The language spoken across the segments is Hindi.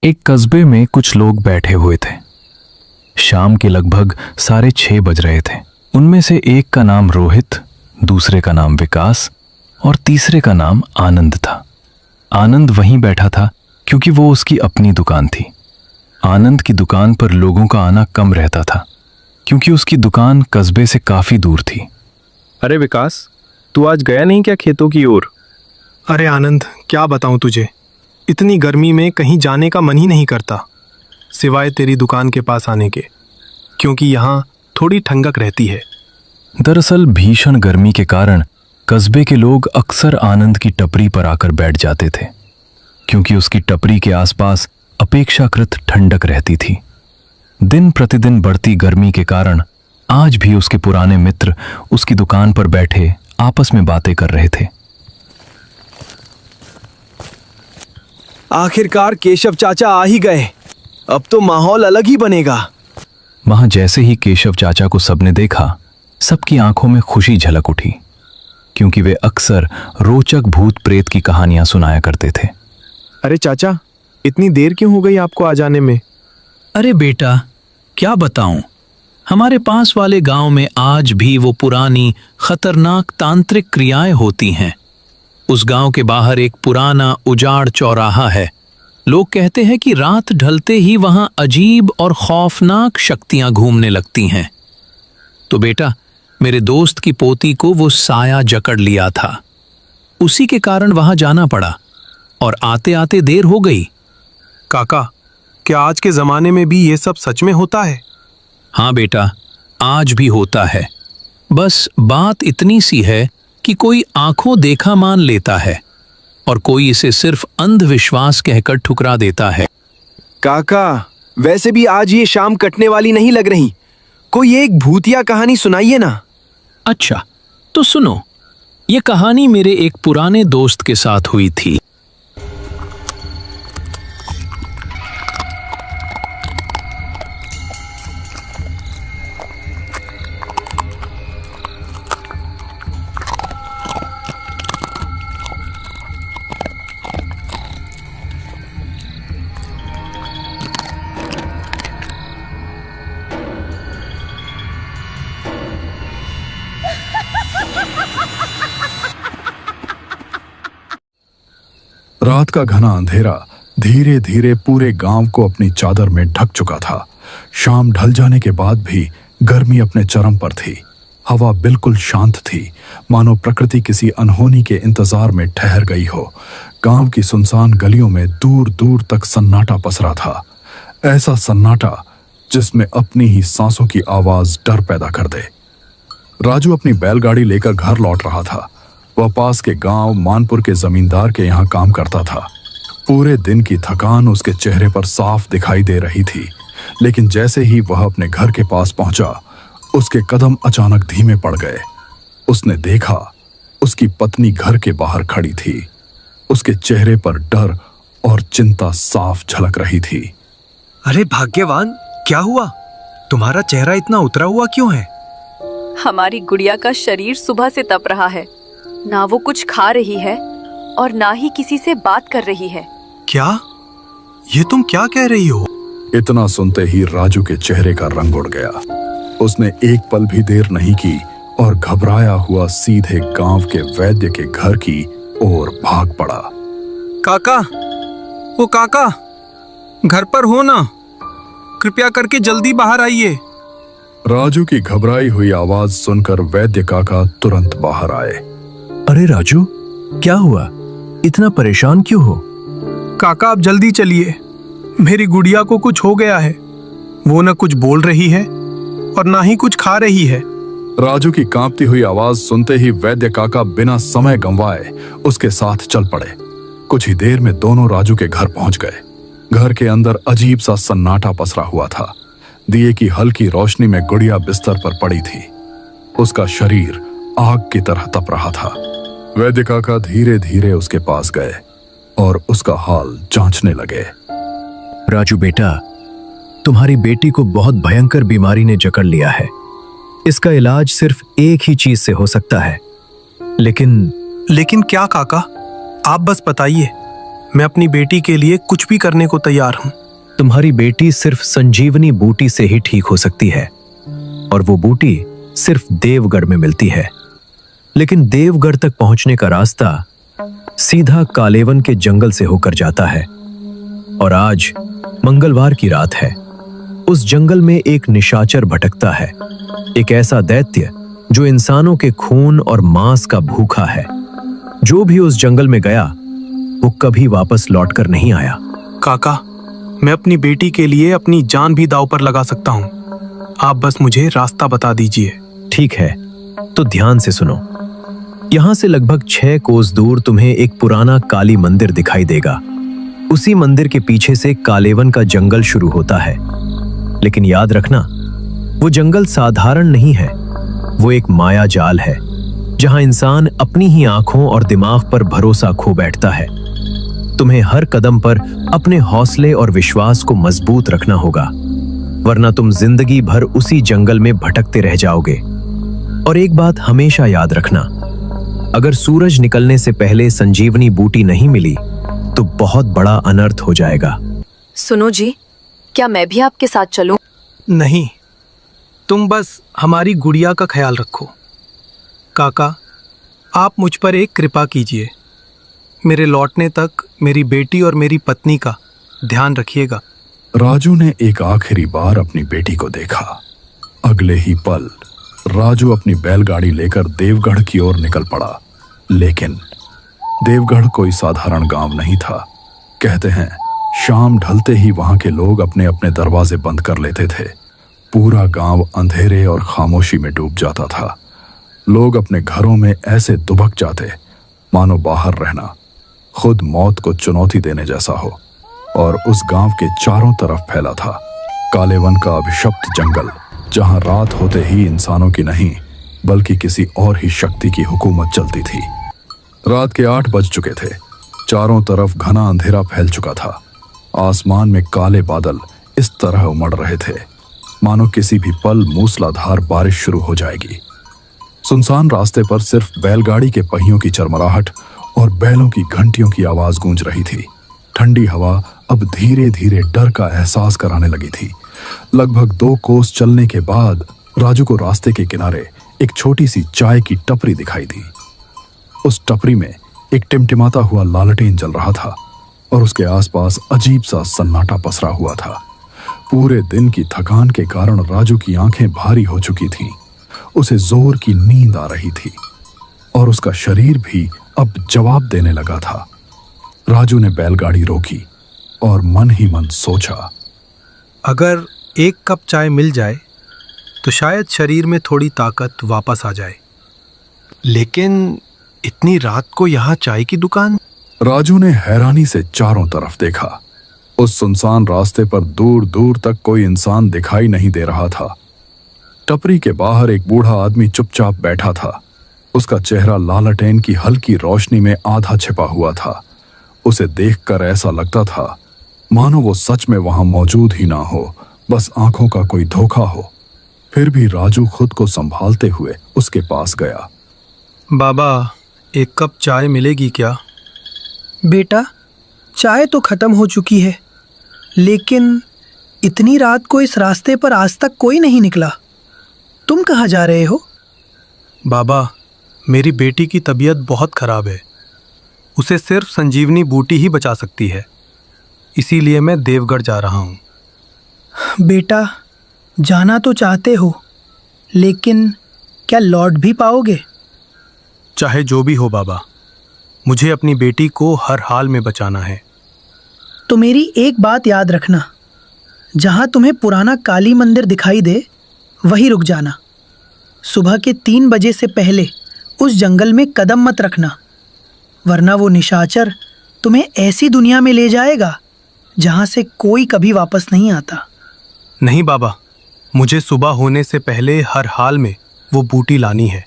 एक कस्बे में कुछ लोग बैठे हुए थे। शाम के लगभग 6:30 बज रहे थे। उनमें से एक का नाम रोहित, दूसरे का नाम विकास और तीसरे का नाम आनंद था। आनंद वहीं बैठा था क्योंकि वो उसकी अपनी दुकान थी। आनंद की दुकान पर लोगों का आना कम रहता था क्योंकि उसकी दुकान कस्बे से काफी दूर थी। अरे विकास, तू आज गया नहीं क्या खेतों की ओर? अरे आनंद, क्या बताऊं तुझे, इतनी गर्मी में कहीं जाने का मन ही नहीं करता सिवाय तेरी दुकान के पास आने के, क्योंकि यहाँ थोड़ी ठंडक रहती है। दरअसल भीषण गर्मी के कारण कस्बे के लोग अक्सर आनंद की टपरी पर आकर बैठ जाते थे क्योंकि उसकी टपरी के आसपास अपेक्षाकृत ठंडक रहती थी। दिन प्रतिदिन बढ़ती गर्मी के कारण आज भी उसके पुराने मित्र उसकी दुकान पर बैठे आपस में बातें कर रहे थे। आखिरकार केशव चाचा आ ही गए, अब तो माहौल अलग ही बनेगा। वहां जैसे ही केशव चाचा को सबने देखा, सबकी आंखों में खुशी झलक उठी क्योंकि वे अक्सर रोचक भूत प्रेत की कहानियां सुनाया करते थे। अरे चाचा, इतनी देर क्यों हो गई आपको आ जाने में? अरे बेटा, क्या बताऊं, हमारे पास वाले गांव में आज भी वो पुरानी खतरनाक तांत्रिक क्रियाएं होती हैं। उस गांव के बाहर एक पुराना उजाड़ चौराहा है। लोग कहते हैं कि रात ढलते ही वहां अजीब और खौफनाक शक्तियां घूमने लगती हैं। तो बेटा, मेरे दोस्त की पोती को वो साया जकड़ लिया था, उसी के कारण वहां जाना पड़ा और आते आते देर हो गई। काका, क्या आज के जमाने में भी ये सब सच में होता है? हाँ बेटा, आज भी होता है। बस बात इतनी सी है कि कोई आंखों देखा मान लेता है और कोई इसे सिर्फ अंधविश्वास कहकर ठुकरा देता है। काका, वैसे भी आज ये शाम कटने वाली नहीं लग रही, कोई एक भूतिया कहानी सुनाइए ना। अच्छा, तो सुनो, ये कहानी मेरे एक पुराने दोस्त के साथ हुई थी। रात का घना अंधेरा धीरे धीरे पूरे गांव को अपनी चादर में ढक चुका था। शाम ढल जाने के बाद भी गर्मी अपने चरम पर थी। हवा बिल्कुल शांत थी, मानो प्रकृति किसी अनहोनी के इंतजार में ठहर गई हो। गांव की सुनसान गलियों में दूर दूर तक सन्नाटा पसरा था, ऐसा सन्नाटा जिसमें अपनी ही सांसों की आवाज डर पैदा कर दे। राजू अपनी बैलगाड़ी लेकर घर लौट रहा था। वह पास के गांव मानपुर के जमींदार के यहाँ काम करता था। पूरे दिन की थकान उसके चेहरे पर साफ दिखाई दे रही थी, लेकिन जैसे ही वह अपने घर के पास पहुंचा, उसके कदम अचानक धीमे पड़ गए। उसने देखा, उसकी पत्नी घर के बाहर खड़ी थी। उसके चेहरे पर डर और चिंता साफ झलक रही थी। अरे भाग्यवान, क्या हुआ? तुम्हारा चेहरा इतना उतरा हुआ क्यों है? हमारी गुड़िया का शरीर सुबह से तप रहा है, ना वो कुछ खा रही है और ना ही किसी से बात कर रही है। क्या? ये तुम क्या कह रही हो? इतना सुनते ही राजू के चेहरे का रंग उड़ गया। उसने एक पल भी देर नहीं की और घबराया हुआ सीधे गांव के वैद्य के घर की ओर भाग पड़ा। काका, ओ काका, घर पर हो ना? कृपया करके जल्दी बाहर आइए। राजू की घबराई हुई आवाज सुनकर वैद्य काका तुरंत बाहर आए। अरे राजू, क्या हुआ? इतना परेशान क्यों हो? काका, आप जल्दी चलिए, मेरी गुड़िया को कुछ हो गया है। वो न कुछ बोल रही है और ना ही कुछ खा रही है। राजू की कांपती हुई आवाज सुनते ही वैद्य काका बिना समय गंवाए उसके साथ चल पड़े। कुछ ही देर में दोनों राजू के घर पहुंच गए। घर के अंदर अजीब सा सन्नाटा पसरा हुआ था। दिए की हल्की रोशनी में गुड़िया बिस्तर पर पड़ी थी। उसका शरीर आग की तरह तप रहा था। वैद्य काका धीरे धीरे उसके पास गए और उसका हाल जांचने लगे। राजू बेटा, तुम्हारी बेटी को बहुत भयंकर बीमारी ने जकड़ लिया है। इसका इलाज सिर्फ एक ही चीज से हो सकता है। लेकिन क्या काका? आप बस बताइए, मैं अपनी बेटी के लिए कुछ भी करने को तैयार हूँ। तुम्हारी बेटी सिर्फ संजीवनी बूटी से ही ठीक हो सकती है, और वो बूटी सिर्फ देवगढ़ में मिलती है। लेकिन देवगढ़ तक पहुंचने का रास्ता सीधा कालेवन के जंगल से होकर जाता है। और आज मंगलवार की रात है। उस जंगल में एक निशाचर भटकता है, एक ऐसा दैत्य जो इंसानों के खून और मांस का भूखा है। जो भी उस जंगल में गया वो कभी वापस लौटकर नहीं आया। काका, मैं अपनी बेटी के लिए अपनी जान भी दांव पर लगा सकता हूँ। आप बस मुझे रास्ता बता दीजिए। ठीक है, तो ध्यान से सुनो। यहां से लगभग 6 कोस दूर तुम्हें एक पुराना काली मंदिर दिखाई देगा। उसी मंदिर के पीछे से कालेवन का जंगल शुरू होता है। लेकिन याद रखना, वो जंगल साधारण नहीं है, वो एक माया जाल है जहां इंसान अपनी ही आंखों और दिमाग पर भरोसा खो बैठता है। तुम्हें हर कदम पर अपने हौसले और विश्वास को मजबूत रखना होगा, वरना तुम जिंदगी भर उसी जंगल में भटकते रह जाओगे। और एक बात हमेशा याद रखना, अगर सूरज निकलने से पहले संजीवनी बूटी नहीं मिली तो बहुत बड़ा अनर्थ हो जाएगा। सुनो जी, क्या मैं भी आपके साथ चलूं? नहीं, तुम बस हमारी गुड़िया का ख्याल रखो। काका, आप मुझ पर एक कृपा कीजिए। मेरे लौटने तक मेरी बेटी और मेरी पत्नी का ध्यान रखिएगा। राजू ने एक आखिरी बार अपनी बेटी को देखा। अगले ही पल राजू अपनी बैलगाड़ी लेकर देवगढ़ की ओर निकल पड़ा। लेकिन देवगढ़ कोई साधारण गांव नहीं था। कहते हैं शाम ढलते ही वहां के लोग अपने अपने दरवाजे बंद कर लेते थे। पूरा गांव अंधेरे और खामोशी में डूब जाता था। लोग अपने घरों में ऐसे दुबक जाते मानो बाहर रहना खुद मौत को चुनौती देने जैसा हो। और उस गांव के चारों तरफ फैला था कालेवन का अभिशप्त जंगल, जहां रात होते ही इंसानों की नहीं बल्कि किसी और ही शक्ति की हुकूमत चलती थी। रात के 8 बज चुके थे। चारों तरफ घना अंधेरा फैल चुका था। आसमान में काले बादल इस तरह उमड़ रहे थे मानो किसी भी पल मूसलाधार बारिश शुरू हो जाएगी। सुनसान रास्ते पर सिर्फ बैलगाड़ी के पहियों की चरमराहट और बैलों की घंटियों की आवाज गूंज रही थी। ठंडी हवा अब धीरे धीरे डर का एहसास कराने लगी थी। लगभग 2 कोस चलने के बाद राजू को रास्ते के किनारे एक छोटी सी चाय की टपरी दिखाई दी। उस टपरी में एक टिमटिमाता हुआ लालटेन जल रहा था और उसके आसपास अजीब सा सन्नाटा पसरा हुआ था। पूरे दिन की थकान के कारण राजू की आंखें भारी हो चुकी थीं। उसे जोर की नींद आ रही थी और उसका शरीर भी अब जवाब देने लगा था। राजू ने बैलगाड़ी रोकी और मन ही मन सोचा, अगर एक कप चाय मिल जाए तो शायद शरीर में थोड़ी ताकत वापस आ जाए। लेकिन इतनी रात को यहाँ चाय की दुकान? राजू ने हैरानी से चारों तरफ देखा। उस सुनसान रास्ते पर दूर दूर तक कोई इंसान दिखाई नहीं दे रहा था। टपरी के बाहर एक बूढ़ा आदमी चुपचाप बैठा था। उसका चेहरा लालटेन की हल्की रोशनी में आधा छिपा हुआ था। उसे देखकर ऐसा लगता था मानो वो सच में वहां मौजूद ही ना हो, बस आंखों का कोई धोखा हो। फिर भी राजू खुद को संभालते हुए उसके पास गया। बाबा, एक कप चाय मिलेगी क्या? बेटा, चाय तो खत्म हो चुकी है, लेकिन इतनी रात को इस रास्ते पर आज तक कोई नहीं निकला। तुम कहाँ जा रहे हो? बाबा, मेरी बेटी की तबीयत बहुत खराब है। उसे सिर्फ संजीवनी बूटी ही बचा सकती है। इसीलिए मैं देवगढ़ जा रहा हूँ। बेटा, जाना तो चाहते हो, लेकिन क्या लौट भी पाओगे? चाहे जो भी हो बाबा, मुझे अपनी बेटी को हर हाल में बचाना है। तो मेरी एक बात याद रखना, जहाँ तुम्हें पुराना काली मंदिर दिखाई दे वहीं रुक जाना। सुबह के 3 बजे से पहले उस जंगल में कदम मत रखना, वरना वो निशाचर तुम्हें ऐसी दुनिया में ले जाएगा जहाँ से कोई कभी वापस नहीं आता। नहीं बाबा, मुझे सुबह होने से पहले हर हाल में वो बूटी लानी है,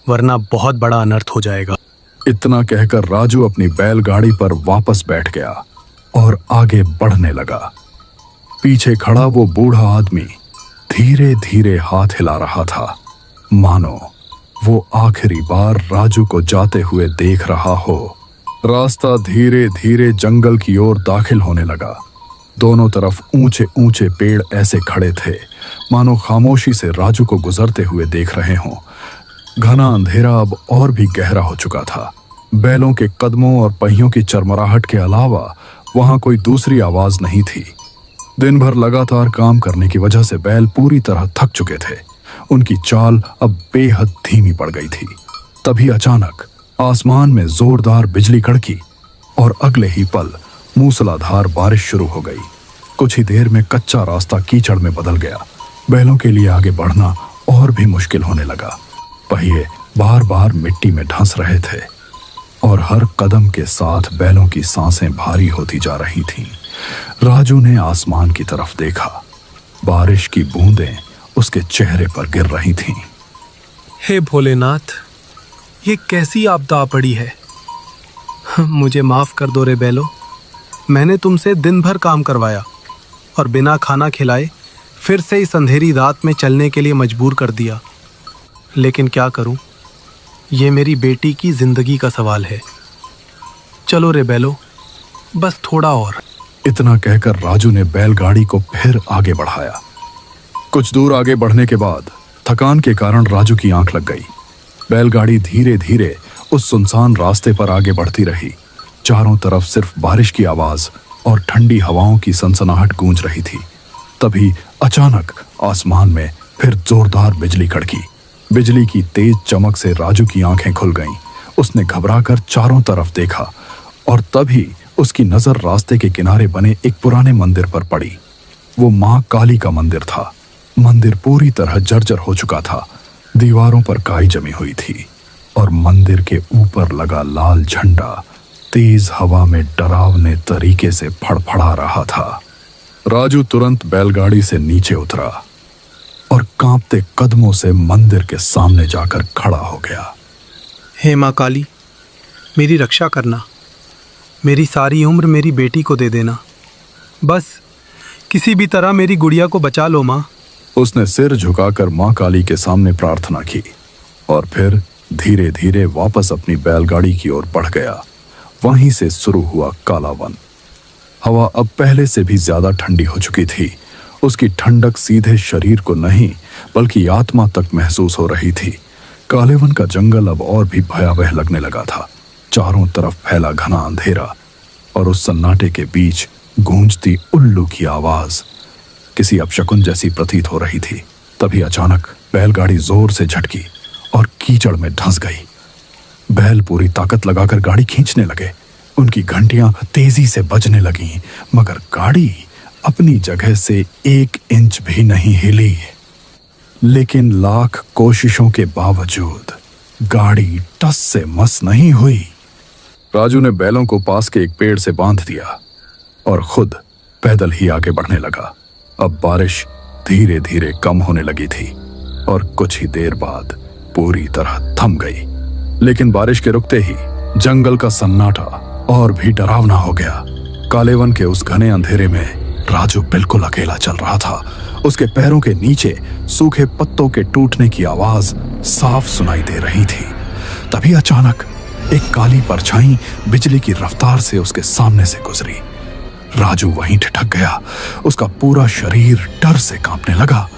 वरना बहुत बड़ा अनर्थ हो जाएगा। इतना कहकर राजू अपनी बैलगाड़ी पर वापस बैठ गया और आगे बढ़ने लगा। पीछे खड़ा वो बूढ़ा आदमी धीरे धीरे हाथ हिला रहा था, मानो वो आखिरी बार राजू को जाते हुए देख रहा हो। रास्ता धीरे धीरे जंगल की ओर दाखिल होने लगा। दोनों तरफ ऊंचे ऊंचे पेड़ ऐसे खड़े थे मानो खामोशी से राजू को गुजरते हुए देख रहे हों। घना अंधेरा अब और भी गहरा हो चुका था। बैलों के कदमों और पहियों की चरमराहट के अलावा वहां कोई दूसरी आवाज नहीं थी। दिन भर लगातार काम करने की वजह से बैल पूरी तरह थक चुके थे। उनकी चाल अब बेहद धीमी पड़ गई थी। तभी अचानक आसमान में जोरदार बिजली कड़की और अगले ही पल मूसलाधार बारिश शुरू हो गई। कुछ ही देर में कच्चा रास्ता कीचड़ में बदल गया। बैलों के लिए आगे बढ़ना और भी मुश्किल होने लगा। पहिए बार बार मिट्टी में धंस रहे थे और हर कदम के साथ बैलों की सांसें भारी होती जा रही थीं। राजू ने आसमान की तरफ देखा। बारिश की बूंदें उसके चेहरे पर गिर रही थीं। हे भोलेनाथ, ये कैसी आपदा पड़ी है। मुझे माफ कर दो रे बैलो। मैंने तुमसे दिन भर काम करवाया और बिना खाना खिलाए फिर से इस अंधेरी रात में चलने के लिए मजबूर कर दिया। लेकिन क्या करूं, ये मेरी बेटी की जिंदगी का सवाल है। चलो रे बैलो, बस थोड़ा और। इतना कहकर राजू ने बैलगाड़ी को फिर आगे बढ़ाया। कुछ दूर आगे बढ़ने के बाद थकान के कारण राजू की आंख लग गई। बैलगाड़ी धीरे धीरे उस सुनसान रास्ते पर आगे बढ़ती रही। चारों तरफ सिर्फ बारिश की आवाज और ठंडी हवाओं की सनसनाहट गूंज रही थी। तभी अचानक आसमान में फिर जोरदार बिजली कड़की। बिजली की तेज चमक से राजू की आंखें खुल गईं। उसने घबराकर चारों तरफ देखा और तभी उसकी नजर रास्ते के किनारे बने एक पुराने मंदिर पर पड़ी। वो मां काली का मंदिर था। मंदिर पूरी तरह जर्जर हो चुका था। दीवारों पर काई जमी हुई थी और मंदिर के ऊपर लगा लाल झंडा तेज हवा में डरावने तरीके से फड़फड़ा रहा था। राजू तुरंत बैलगाड़ी से नीचे उतरा और कांपते कदमों से मंदिर के सामने जाकर खड़ा हो गया। हे माँ काली, मेरी रक्षा करना। मेरी सारी उम्र मेरी बेटी को दे देना। बस किसी भी तरह मेरी गुड़िया को बचा लो माँ। उसने सिर झुकाकर मां काली के सामने प्रार्थना की और फिर धीरे धीरे वापस अपनी बैलगाड़ी की ओर बढ़ गया। वहीं से शुरू हुआ काला वन। हवा अब पहले से भी ज्यादा ठंडी हो चुकी थी। उसकी ठंडक सीधे शरीर को नहीं बल्कि आत्मा तक महसूस हो रही थी। काले वन का जंगल अब और भी भयावह लगने लगा था। चारों तरफ फैला घना अंधेरा और उस सन्नाटे के बीच गूंजती उल्लू की आवाज किसी अपशकुन जैसी प्रतीत हो रही थी। तभी अचानक बैलगाड़ी जोर से झटकी और कीचड़ में धंस गई। बैल पूरी ताकत लगाकर गाड़ी खींचने लगे। उनकी घंटियां तेजी से बजने लगीं, मगर गाड़ी अपनी जगह से 1 इंच भी नहीं हिली। लेकिन लाख कोशिशों के बावजूद गाड़ी टस से मस नहीं हुई। राजू ने बैलों को पास के एक पेड़ से बांध दिया और खुद पैदल ही आगे बढ़ने लगा। अब बारिश धीरे धीरे कम होने लगी थी और कुछ ही देर बाद पूरी तरह थम गई। लेकिन बारिश के रुकते ही जंगल का सन्नाटा और भी डरावना हो गया। कालेवन के उस घने अंधेरे में राजू बिल्कुल अकेला चल रहा था। उसके पैरों के नीचे सूखे पत्तों के टूटने की आवाज साफ सुनाई दे रही थी। तभी अचानक एक काली परछाई बिजली की रफ्तार से उसके सामने से गुजरी। राजू वहीं ठिठक गया। उसका पूरा शरीर डर से कांपने लगा।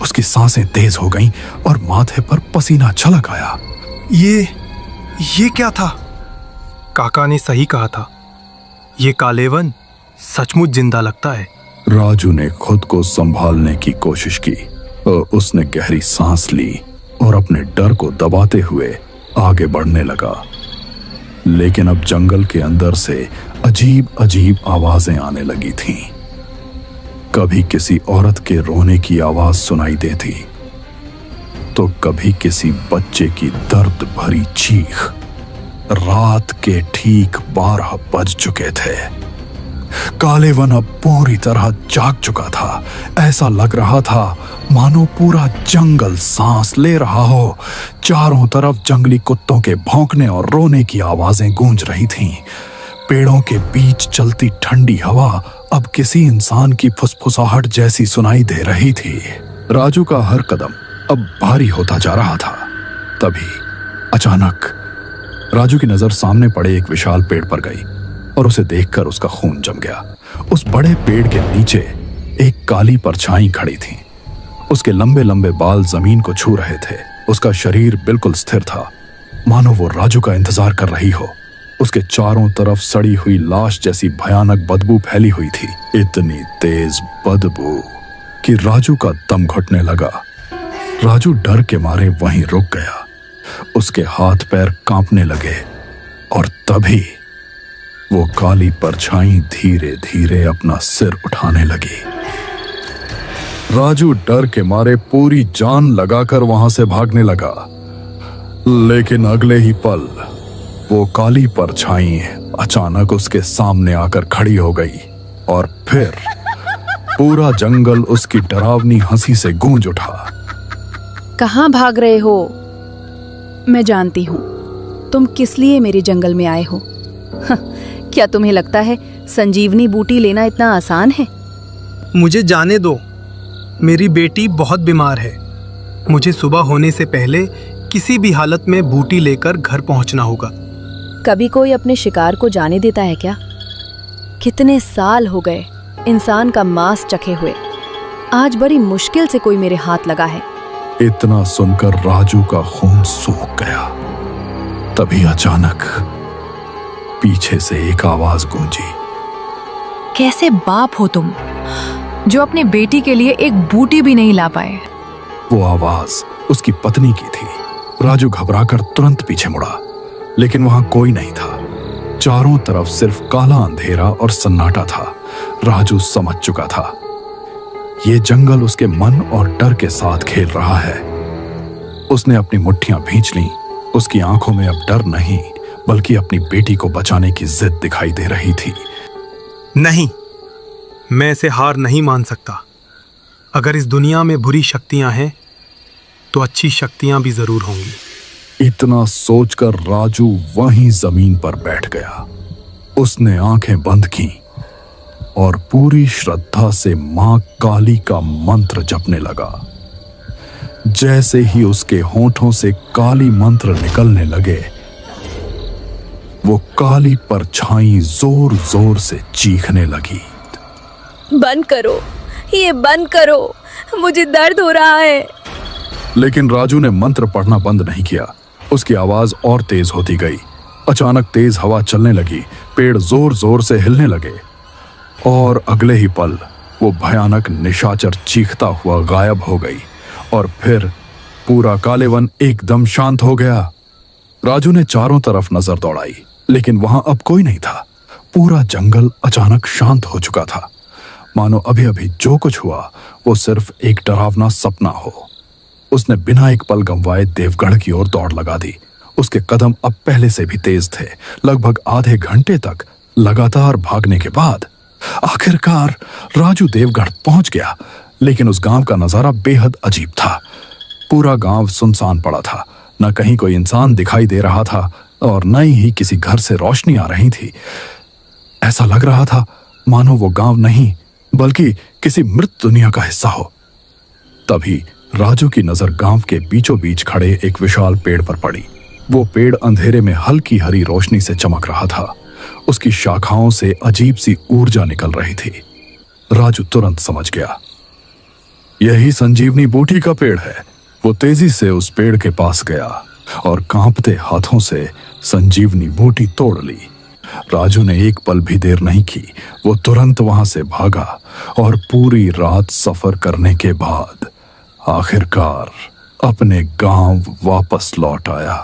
उसकी सांसें तेज हो गईं और माथे पर पसीना छलक आया। ये क्या था? काका ने सही कहा था, ये कालेवन सचमुच जिंदा लगता है। राजू ने खुद को संभालने की कोशिश की और उसने गहरी सांस ली और अपने डर को दबाते हुए आगे बढ़ने लगा। लेकिन अब जंगल के अंदर से अजीब अजीब आवाजें आने लगी थीं। कभी किसी औरत के रोने की आवाज सुनाई देती तो कभी किसी बच्चे की दर्द भरी चीख। रात के ठीक 12 बज चुके थे। कालेवन अब पूरी तरह जाग चुका था। ऐसा लग रहा था मानो पूरा जंगल सांस ले रहा हो। चारों तरफ जंगली कुत्तों के भौंकने और रोने की आवाजें गूंज रही थीं। पेड़ों के बीच चलती ठंडी हवा अब किसी इंसान की फुसफुसाहट जैसी सुनाई दे रही थी। राजू का हर कदम अब भारी होता जा रहा था। तभी अचानक राजू की नजर सामने पड़े एक विशाल पेड़ पर गई और उसे देखकर उसका खून जम गया। उस बड़े पेड़ के नीचे एक काली परछाई खड़ी थी। उसके लंबे लंबे बाल जमीन को छू रहे थे। उसका शरीर बिल्कुल स्थिर था, मानो वो राजू का इंतजार कर रही हो। उसके चारों तरफ सड़ी हुई लाश जैसी भयानक बदबू फैली हुई थी, इतनी तेज बदबू कि राजू का दम घुटने लगा। राजू डर के मारे वहीं रुक गया। उसके हाथ पैर कांपने लगे और तभी वो काली परछाई धीरे धीरे अपना सिर उठाने लगी। राजू डर के मारे पूरी जान लगाकर वहां से भागने लगा, लेकिन अगले ही पल वो काली परछाई अचानक उसके सामने आकर खड़ी हो गई और फिर पूरा जंगल उसकी डरावनी हंसी से गूंज उठा। कहाँ भाग रहे हो? मैं जानती हूँ तुम किस लिए मेरे जंगल में आए हो। क्या तुम्हें लगता है संजीवनी बूटी लेना इतना आसान है? मुझे जाने दो, मेरी बेटी बहुत बीमार है। मुझे सुबह होने से पहले किसी भी हालत में बूटी लेकर घर पहुंचना होगा। कभी कोई अपने शिकार को जाने देता है क्या? कितने साल हो गए इंसान का मांस चखे हुए। आज बड़ी मुश्किल से कोई मेरे हाथ लगा है। इतना सुनकर राजू का खून सूख गया। तभी अचानक पीछे से एक आवाज गूंजी। कैसे बाप हो तुम जो अपनी बेटी के लिए एक बूटी भी नहीं ला पाए? वो आवाज उसकी पत्नी की थी। राजू घबराकर तुरंत पीछे मुड़ा, लेकिन वहां कोई नहीं था। चारों तरफ सिर्फ काला अंधेरा और सन्नाटा था। राजू समझ चुका था ये जंगल उसके मन और डर के साथ खेल रहा है। उसने अपनी मुट्ठियां भींच लीं। उसकी आंखों में अब डर नहीं, बल्कि अपनी बेटी को बचाने की जिद दिखाई दे रही थी। नहीं, मैं इसे हार नहीं मान सकता। अगर इस दुनिया में बुरी शक्तियां हैं तो अच्छी शक्तियां भी जरूर होंगी। इतना सोचकर राजू वहीं जमीन पर बैठ गया। उसने आंखें बंद की और पूरी श्रद्धा से मां काली का मंत्र जपने लगा। जैसे ही उसके होंठों से काली मंत्र निकलने लगे, वो काली परछाई जोर जोर से चीखने लगी। बंद करो, ये बंद करो, मुझे दर्द हो रहा है। लेकिन राजू ने मंत्र पढ़ना बंद नहीं किया। उसकी आवाज और तेज होती गई। अचानक तेज हवा चलने लगी, पेड़ जोर जोर से हिलने लगे और अगले ही पल वो भयानक निशाचर चीखता हुआ गायब हो गई और फिर पूरा काले वन एकदम शांत हो गया। राजू ने चारों तरफ नजर दौड़ाई, लेकिन वहां अब कोई नहीं था। पूरा जंगल अचानक शांत हो चुका था, मानो अभी अभी जो कुछ हुआ वो सिर्फ एक डरावना सपना हो। उसने बिना एक पल गंवाए देवगढ़ की ओर दौड़ लगा दी। उसके कदम अब पहले से भी तेज थे। लगभग आधे घंटे तक लगातार भागने के बाद आखिरकार राजू देवगढ़ पहुंच गया। लेकिन उस गांव का नजारा बेहद अजीब था। पूरा गांव सुनसान पड़ा था। न कहीं कोई इंसान दिखाई दे रहा था और न ही किसी घर से रोशनी आ रही थी। ऐसा लग रहा था मानो वो गांव नहीं बल्कि किसी मृत दुनिया का हिस्सा हो। तभी राजू की नजर गांव के बीचों बीच खड़े एक विशाल पेड़ पर पड़ी। वो पेड़ अंधेरे में हल्की हरी रोशनी से चमक रहा था। उसकी शाखाओं से अजीब सी ऊर्जा निकल रही थी। राजू तुरंत समझ गया, यही संजीवनी बूटी का पेड़ है। वो तेजी से उस पेड़ के पास गया और कांपते हाथों से संजीवनी बूटी तोड़ ली। राजू ने एक पल भी देर नहीं की। वो तुरंत वहां से भागा और पूरी रात सफर करने के बाद आखिरकार अपने गांव वापस लौट आया।